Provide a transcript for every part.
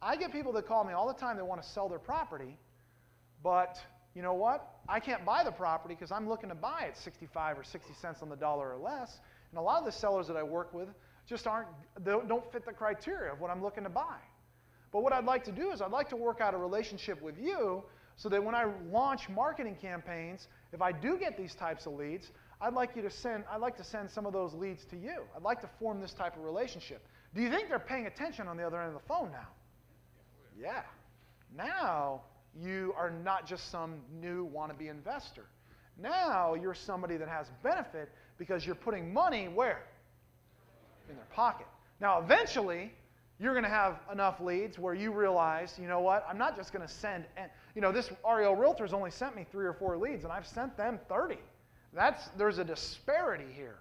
I get people that call me all the time that want to sell their property, but you know what? I can't buy the property because I'm looking to buy it 65 or 60 cents on the dollar or less. And a lot of the sellers that I work with just don't fit the criteria of what I'm looking to buy. But what I'd like to do is I'd like to work out a relationship with you so that when I launch marketing campaigns, if I do get these types of leads, I'd like to send some of those leads to you. I'd like to form this type of relationship. Do you think they're paying attention on the other end of the phone now? Yeah. Now you are not just some new wannabe investor. Now you're somebody that has benefit because you're putting money where? In their pocket. Now eventually, you're going to have enough leads where you realize, you know what, I'm not just going to send, this REO Realtor's only sent me 3 or 4 leads, and I've sent them 30. There's a disparity here.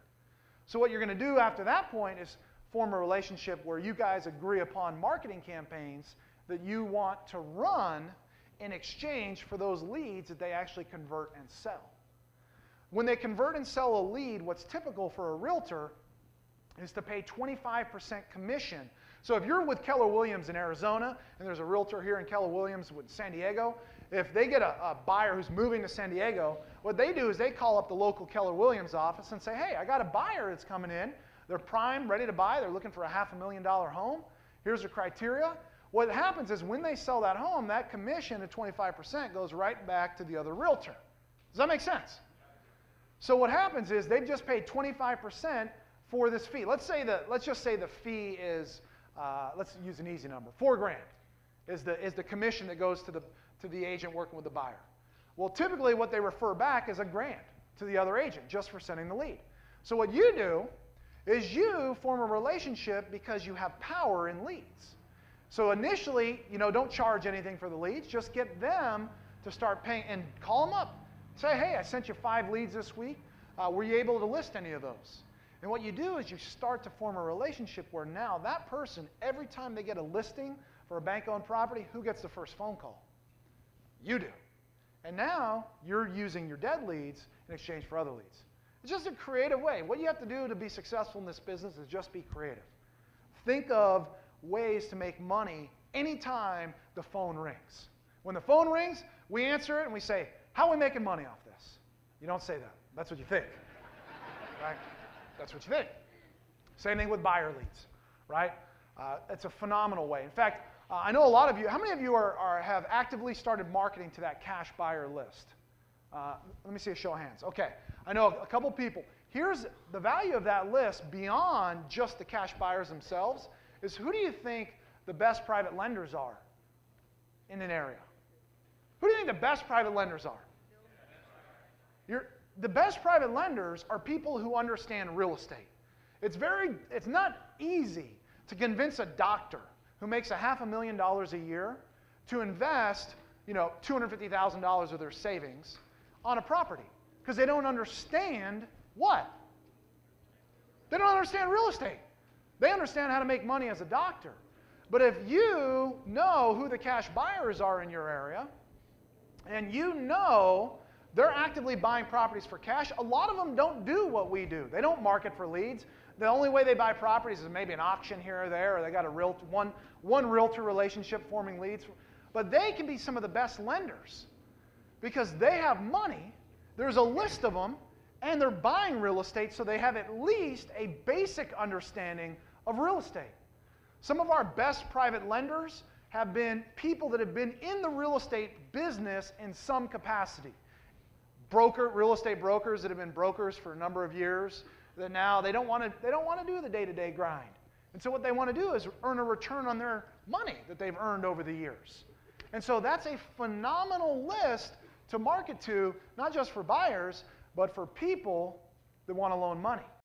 So what you're going to do after that point is form a relationship where you guys agree upon marketing campaigns that you want to run in exchange for those leads that they actually convert and sell. When they convert and sell a lead, what's typical for a realtor is to pay 25% commission. So if you're with Keller Williams in Arizona, and there's a realtor here in Keller Williams with San Diego, if they get a buyer who's moving to San Diego, what they do is they call up the local Keller Williams office and say, hey, I got a buyer that's coming in. They're prime, ready to buy. They're looking for a $500,000 home. Here's the criteria. What happens is when they sell that home, that commission of 25% goes right back to the other realtor. Does that make sense? So what happens is they've just paid 25% for this fee. Let's just say the fee is, let's use an easy number, $4,000 is the commission that goes to the agent working with the buyer. Well, typically what they refer back is $1,000 to the other agent just for sending the lead. So what you do is you form a relationship because you have power in leads. So initially, don't charge anything for the leads. Just get them to start paying and call them up. Say, hey, I sent you 5 leads this week. Were you able to list any of those? And what you do is you start to form a relationship where now that person, every time they get a listing for a bank-owned property, who gets the first phone call? You do. And now you're using your dead leads in exchange for other leads. It's just a creative way. What you have to do to be successful in this business is just be creative. Think of ways to make money anytime the phone rings. When the phone rings, we answer it and we say, how are we making money off this? You don't say that. That's what you think. Right? That's what you think. Same thing with buyer leads. Right? It's a phenomenal way. In fact, I know a lot of you, how many of you have actively started marketing to that cash buyer list? Let me see a show of hands. Okay. I know a couple people. Here's the value of that list beyond just the cash buyers themselves is who do you think the best private lenders are in an area? Who do you think the best private lenders are? The best private lenders are people who understand real estate. It's not easy to convince a doctor who makes $500,000 a year to invest, $250,000 of their savings on a property because they don't understand what? They don't understand real estate. They understand how to make money as a doctor. But if you know who the cash buyers are in your area, and you know they're actively buying properties for cash, a lot of them don't do what we do. They don't market for leads. The only way they buy properties is maybe an auction here or there, or they got a one realtor relationship forming leads. But they can be some of the best lenders because they have money, there's a list of them, and they're buying real estate, so they have at least a basic understanding of real estate. Some of our best private lenders have been people that have been in the real estate business in some capacity. Real estate brokers that have been brokers for a number of years that now they don't want to do the day-to-day grind. And so what they want to do is earn a return on their money that they've earned over the years. And so that's a phenomenal list to market to, not just for buyers, but for people that want to loan money.